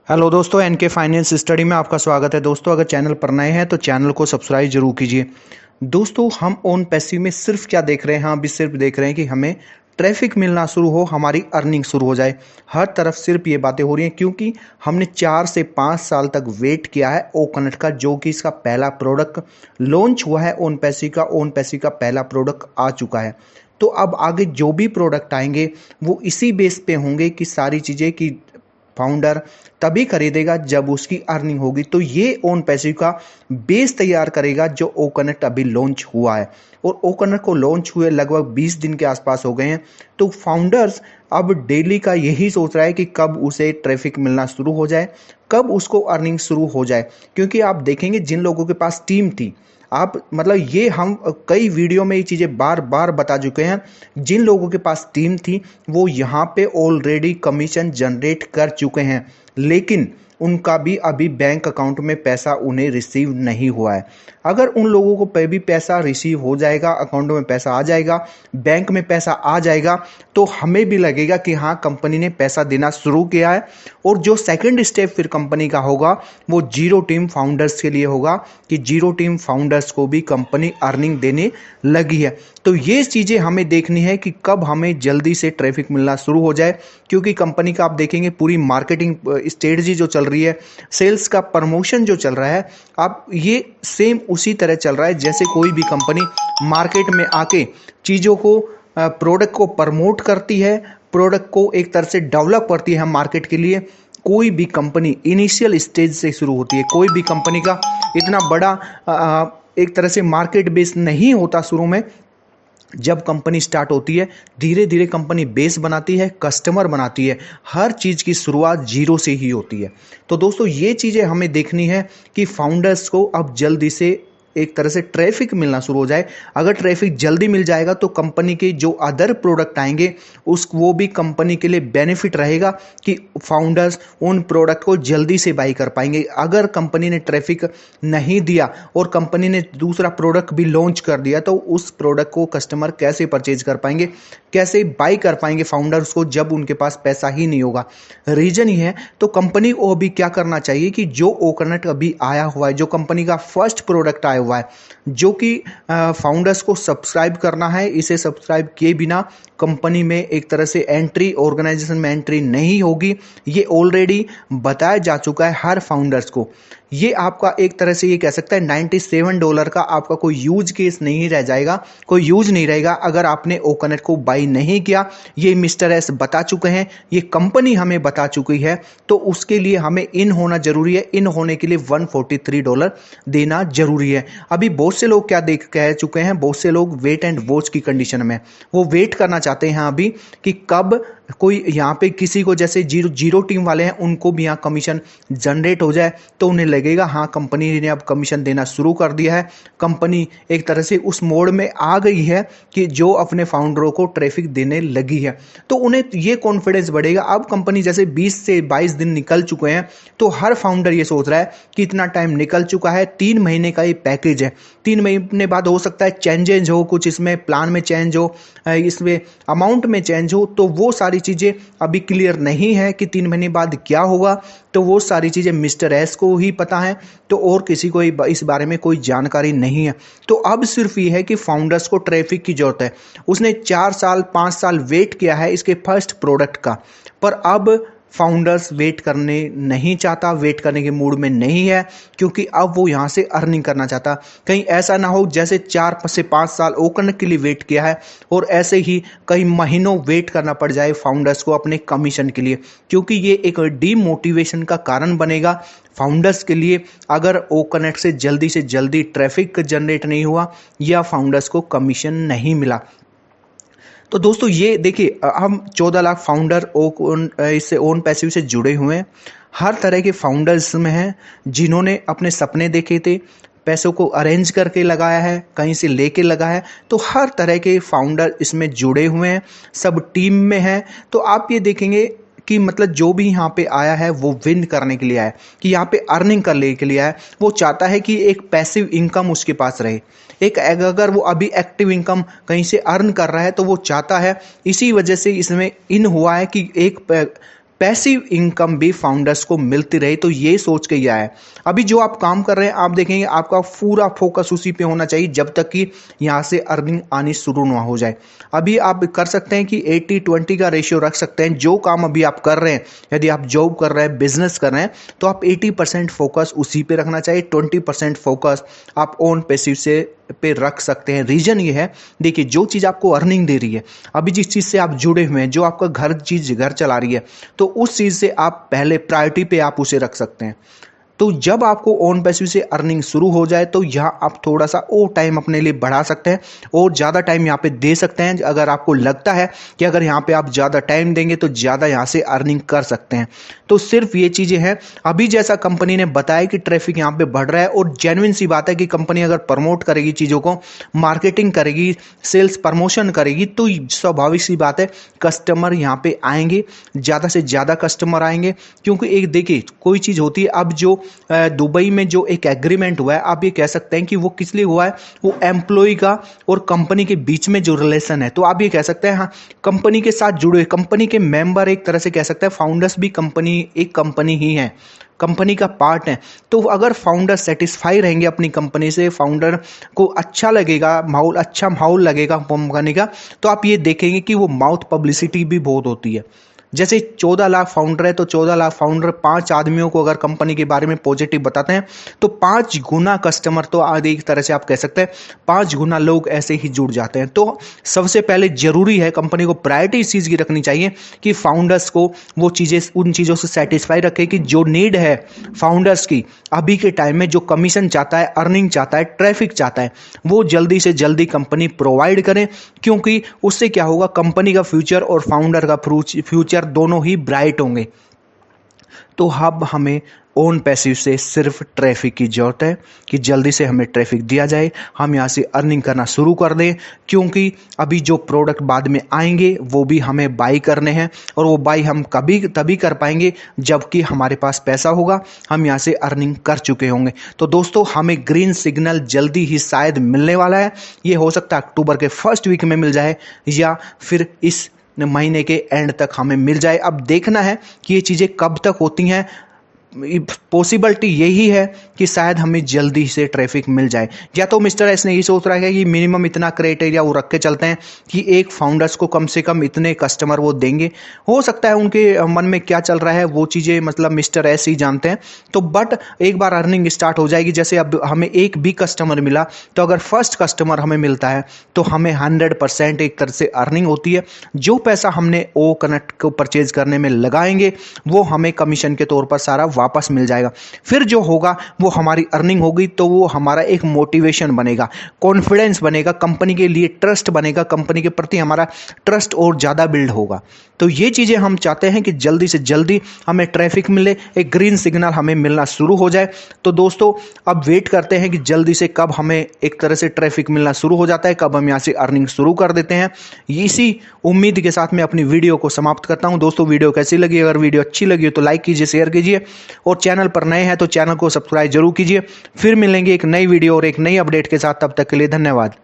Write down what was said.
Hello दोस्तों, N K finance study में आपका स्वागत है। दोस्तों, अगर चैनल पर नए हैं तो चैनल को सब्सक्राइब जरूर कीजिए। दोस्तों, हम ओन पैसिव में सिर्फ क्या देख रहे हैं, हम अभी सिर्फ देख रहे हैं कि हमें ट्रैफिक मिलना शुरू हो, हमारी अर्निंग शुरू हो जाए। हर तरफ सिर्फ ये बातें हो रही हैं क्योंकि हमने 4 से 5 साल तक वेट किया है ओ कनेक्ट का, जो कि इसका पहला प्रोडक्ट लॉन्च हुआ है। ओन पैसिव का पहला प्रोडक्ट आ चुका है। तो अब आगे जो भी प्रोडक्ट आएंगे वो इसी बेस पे होंगे कि सारी चीज़ें कि फाउंडर तभी खरीदेगा जब उसकी अर्निंग होगी। तो ये ओन पैसिव का बेस तैयार करेगा जो ओ कनेक्ट अभी लॉन्च हुआ है। और ओ कनेक्ट को लॉन्च हुए लगभग 20 दिन के आसपास हो गए हैं। तो फाउंडर्स अब डेली का यही सोच रहा है कि कब उसे ट्रैफिक मिलना शुरू हो जाए, कब उसको अर्निंग शुरू हो जाए। क्योंकि आप देखेंगे जिन लोगों के पास टीम थी, आप मतलब ये हम कई वीडियो में ये चीज़ें बार बार बता चुके हैं, जिन लोगों के पास टीम थी वो यहाँ पे ऑलरेडी कमीशन जनरेट कर चुके हैं, लेकिन उनका भी अभी बैंक अकाउंट में पैसा उन्हें रिसीव नहीं हुआ है। अगर उन लोगों को पे भी पैसा रिसीव हो जाएगा, अकाउंट में पैसा आ जाएगा, बैंक में पैसा आ जाएगा, तो हमें भी लगेगा कि हाँ, कंपनी ने पैसा देना शुरू किया है। और जो सेकंड स्टेप फिर कंपनी का होगा वो जीरो टीम फाउंडर्स के लिए होगा कि जीरो टीम फाउंडर्स को भी कंपनी अर्निंग देने लगी है। तो ये चीज़ें हमें देखनी है कि कब हमें जल्दी से ट्रैफिक मिलना शुरू हो जाए। क्योंकि कंपनी का आप देखेंगे पूरी मार्केटिंग स्ट्रेटजी जो चल रही है, सेल्स का प्रमोशन जो चल रहा है, आप ये सेम उसी तरह चल रहा है जैसे कोई भी कंपनी मार्केट में आके चीज़ों को प्रोडक्ट को प्रमोट करती है, प्रोडक्ट को एक तरह से डेवलप करती है मार्केट के लिए। कोई भी कंपनी इनिशियल स्टेज से शुरू होती है। कोई भी कंपनी का इतना बड़ा एक तरह से मार्केट बेस नहीं होता शुरू में। जब कंपनी स्टार्ट होती है धीरे धीरे कंपनी बेस बनाती है, कस्टमर बनाती है। हर चीज़ की शुरुआत जीरो से ही होती है। तो दोस्तों, ये चीज़ें हमें देखनी है कि फाउंडर्स को अब जल्दी से एक तरह से ट्रैफिक मिलना शुरू हो जाए। अगर ट्रैफिक जल्दी मिल जाएगा तो कंपनी के जो अदर प्रोडक्ट आएंगे वो भी कंपनी के लिए बेनिफिट रहेगा कि फाउंडर्स उन प्रोडक्ट को जल्दी से बाई कर पाएंगे। अगर कंपनी ने ट्रैफिक नहीं दिया और कंपनी ने दूसरा प्रोडक्ट भी लॉन्च कर दिया तो उस प्रोडक्ट को कस्टमर कैसे परचेज कर पाएंगे, कैसे बाई कर पाएंगे फाउंडर्स को, जब उनके पास पैसा ही नहीं होगा। रीजन ये है। तो कंपनी को भी क्या करना चाहिए कि जो ओकरनेट अभी आया हुआ है, जो कंपनी का फर्स्ट प्रोडक्ट आया हुआ है, जो कि फाउंडर्स को सब्सक्राइब करना है, इसे सब्सक्राइब किए बिना कंपनी में एक तरह से एंट्री, ऑर्गेनाइजेशन में एंट्री नहीं होगी। ये ऑलरेडी बताया जा चुका है हर फाउंडर्स को। ये आपका एक तरह से ये कह सकता है $97 का आपका कोई यूज केस नहीं रह जाएगा, कोई यूज नहीं रहेगा अगर आपने ओकनेट को बाई नहीं किया। ये मिस्टर एस बता चुके हैं, ये कंपनी हमें बता चुकी है। तो उसके लिए हमें इन होना जरूरी है। इन होने के लिए $143 देना जरूरी है। अभी बहुत से लोग क्या देख कह चुके हैं, बहुत से लोग वेट एंड वॉच की कंडीशन में वो वेट करना चाहते हैं अभी कि कब कोई यहाँ पे किसी को, जैसे जीरो टीम वाले हैं, उनको भी यहाँ कमीशन जनरेट हो जाए तो उन्हें लगेगा हाँ, कंपनी ने अब कमीशन देना शुरू कर दिया है। कंपनी एक तरह से उस मोड में आ गई है कि जो अपने फाउंडरों को ट्रैफिक देने लगी है। तो उन्हें ये कॉन्फिडेंस बढ़ेगा। अब कंपनी जैसे 20 से 22 दिन निकल चुके हैं तो हर फाउंडर ये सोच रहा है कि इतना टाइम निकल चुका है, 3 महीने का ये पैकेज है, 3 महीने बाद हो सकता है चेंजेज हो, कुछ इसमें प्लान में चेंज हो, इसमें अमाउंट में चेंज हो। तो वो सारी चीज़ें अभी क्लियर नहीं है कि 3 महीने बाद क्या होगा। तो वो सारी चीज़ें मिस्टर एस को ही पता है, तो और किसी को इस बारे में कोई जानकारी नहीं है। तो अब सिर्फ ये है कि फाउंडर्स को ट्रैफिक की जरूरत है। उसने 4 साल 5 साल वेट किया है इसके फर्स्ट प्रोडक्ट का, पर अब फाउंडर्स वेट करने नहीं चाहता, वेट करने के मूड में नहीं है, क्योंकि अब वो यहाँ से अर्निंग करना चाहता। कहीं ऐसा ना हो जैसे 4 से 5 साल ओकनेट के लिए वेट किया है और ऐसे ही कई महीनों वेट करना पड़ जाए फाउंडर्स को अपने कमीशन के लिए, क्योंकि ये एक डीमोटिवेशन का कारण बनेगा फाउंडर्स के लिए अगर ओकनेट से जल्दी ट्रैफिक जनरेट नहीं हुआ या फाउंडर्स को कमीशन नहीं मिला। तो दोस्तों, ये देखिए, हम 14 लाख फाउंडर इससे ओन पैसिव से जुड़े हुए हैं। हर तरह के फाउंडर्स में हैं जिन्होंने अपने सपने देखे थे, पैसों को अरेंज करके लगाया है, कहीं से लेके लगाया है। तो हर तरह के फाउंडर इसमें जुड़े हुए हैं, सब टीम में हैं। तो आप ये देखेंगे कि मतलब जो भी यहाँ पे आया है वो विन करने के लिए आया है, कि यहाँ पे अर्निंग करने के लिए आया है। वो चाहता है कि एक पैसिव इनकम उसके पास रहे। एक अगर वो अभी एक्टिव इनकम कहीं से अर्न कर रहा है तो वो चाहता है, इसी वजह से इसमें इन हुआ है कि एक पैसिव इनकम भी फाउंडर्स को मिलती रहे। तो ये सोच के आया है। अभी जो आप काम कर रहे हैं आप देखेंगे आपका पूरा फोकस उसी पे होना चाहिए जब तक कि यहाँ से अर्निंग आनी शुरू ना हो जाए। अभी आप कर सकते हैं कि 80-20 का रेशियो रख सकते हैं। जो काम अभी आप कर रहे हैं, यदि आप जॉब कर रहे हैं, बिजनेस कर रहे हैं, तो आप 80% फोकस उसी पे रखना चाहिए, 20% फोकस आप ओन पैसिव से पे रख सकते हैं। रीजन ये है, देखिए जो चीज़ आपको अर्निंग दे रही है, अभी जिस चीज़ से आप जुड़े हुए हैं, जो आपका घर चला रही है, तो उस चीज़ से आप पहले प्रायोरिटी पे आप उसे रख सकते हैं। तो जब आपको ऑन पैसिव से अर्निंग शुरू हो जाए तो यहाँ आप थोड़ा सा और टाइम अपने लिए बढ़ा सकते हैं और ज़्यादा टाइम यहाँ पे दे सकते हैं। अगर आपको लगता है कि अगर यहाँ पे आप ज़्यादा टाइम देंगे तो ज़्यादा यहाँ से अर्निंग कर सकते हैं। तो सिर्फ ये चीज़ें हैं। अभी जैसा कंपनी ने बताया कि ट्रैफिक यहाँ पे बढ़ रहा है और जेन्युइन सी बात है कि कंपनी अगर प्रमोट करेगी चीज़ों को, मार्केटिंग करेगी, सेल्स प्रमोशन करेगी, तो स्वाभाविक सी बात है कस्टमर यहाँ पे आएंगे, ज़्यादा से ज़्यादा कस्टमर आएंगे। क्योंकि एक देखिए कोई चीज़ होती है, अब जो दुबई में जो एक एग्रीमेंट हुआ है, आप ये कह सकते हैं कि वो किस लिए हुआ है, वो एम्प्लॉय का और कंपनी के बीच में जो रिलेशन है। तो आप ये कह सकते हैं हाँ, कंपनी के साथ जुड़े, कंपनी के मेंबर, एक तरह से कह सकते हैं फाउंडर्स भी एक कंपनी ही है, कंपनी का पार्ट है। तो अगर फाउंडर सेटिस्फाई रहेंगे अपनी कंपनी से, फाउंडर को अच्छा लगेगा, अच्छा माहौल लगेगा कंपनी का, तो आप ये देखेंगे कि वो माउथ पब्लिसिटी भी बहुत होती है। जैसे 14 लाख फाउंडर है तो 14 लाख फाउंडर 5 आदमियों को अगर कंपनी के बारे में पॉजिटिव बताते हैं तो 5 गुना कस्टमर, तो आगे एक तरह से आप कह सकते हैं 5 गुना लोग ऐसे ही जुड़ जाते हैं। तो सबसे पहले जरूरी है कंपनी को प्रायोरिटी इस चीज़ की रखनी चाहिए कि फाउंडर्स को वो चीज़ें, उन चीज़ों से सेटिस्फाई रखे कि जो नीड है फाउंडर्स की अभी के टाइम में, जो कमीशन चाहता है, अर्निंग चाहता है, ट्रैफिक चाहता है, वो जल्दी से जल्दी कंपनी प्रोवाइड करें। क्योंकि उससे क्या होगा, कंपनी का फ्यूचर और फाउंडर का फ्यूचर दोनों ही ब्राइट होंगे। तो अब हमें ओन पैसिव से सिर्फ ट्रैफिक की जरूरत है कि जल्दी से हमें ट्रैफिक दिया जाए, हम यहाँ से अर्निंग करना शुरू कर दें। क्योंकि अभी जो प्रोडक्ट बाद में आएंगे वो भी हमें बाई करने हैं और वो बाई हम कभी तभी कर पाएंगे जबकि हमारे पास पैसा होगा, हम यहाँ से अर्निंग कर चुके होंगे। तो दोस्तों हमें ग्रीन सिग्नल जल्दी ही शायद मिलने वाला है। ये हो सकता है अक्टूबर के फर्स्ट वीक में मिल जाए या फिर इस महीने के एंड तक हमें मिल जाए। अब देखना है कि ये चीज़ें कब तक होती हैं। पॉसिबिलिटी यही है कि शायद हमें जल्दी से ट्रैफिक मिल जाए, या तो मिस्टर एस ने ये सोच रहा है कि मिनिमम इतना क्राइटेरिया वो रख के चलते हैं कि एक फाउंडर्स को कम से कम इतने कस्टमर वो देंगे। हो सकता है उनके मन में क्या चल रहा है वो चीज़ें मतलब मिस्टर एस ही जानते हैं। तो बट एक बार अर्निंग स्टार्ट हो जाएगी, जैसे अब हमें एक भी कस्टमर मिला, तो अगर फर्स्ट कस्टमर हमें मिलता है तो हमें 100% एक तरह से अर्निंग होती है। जो पैसा हमने ओ कनेक्ट को परचेज करने में लगाएंगे वो हमें कमीशन के तौर पर सारा वापस मिल जाएगा। फिर जो होगा वो हमारी अर्निंग होगी, तो वो हमारा एक मोटिवेशन बनेगा, कॉन्फिडेंस बनेगा, कंपनी के लिए ट्रस्ट बनेगा, कंपनी के प्रति हमारा ट्रस्ट और ज़्यादा बिल्ड होगा। तो ये चीज़ें हम चाहते हैं कि जल्दी से जल्दी हमें ट्रैफिक मिले, एक ग्रीन सिग्नल हमें मिलना शुरू हो जाए। तो दोस्तों अब वेट करते हैं कि जल्दी से कब हमें एक तरह से ट्रैफिक मिलना शुरू हो जाता है, कब हम यहाँ से अर्निंग शुरू कर देते हैं। इसी उम्मीद के साथ मैं अपनी वीडियो को समाप्त करता हूँ। दोस्तों वीडियो कैसी लगी, अगर वीडियो अच्छी लगी तो लाइक कीजिए, शेयर कीजिए और चैनल पर नए हैं तो चैनल को सब्सक्राइब जरूर कीजिए। फिर मिलेंगे एक नई वीडियो और एक नई अपडेट के साथ, तब तक के लिए धन्यवाद।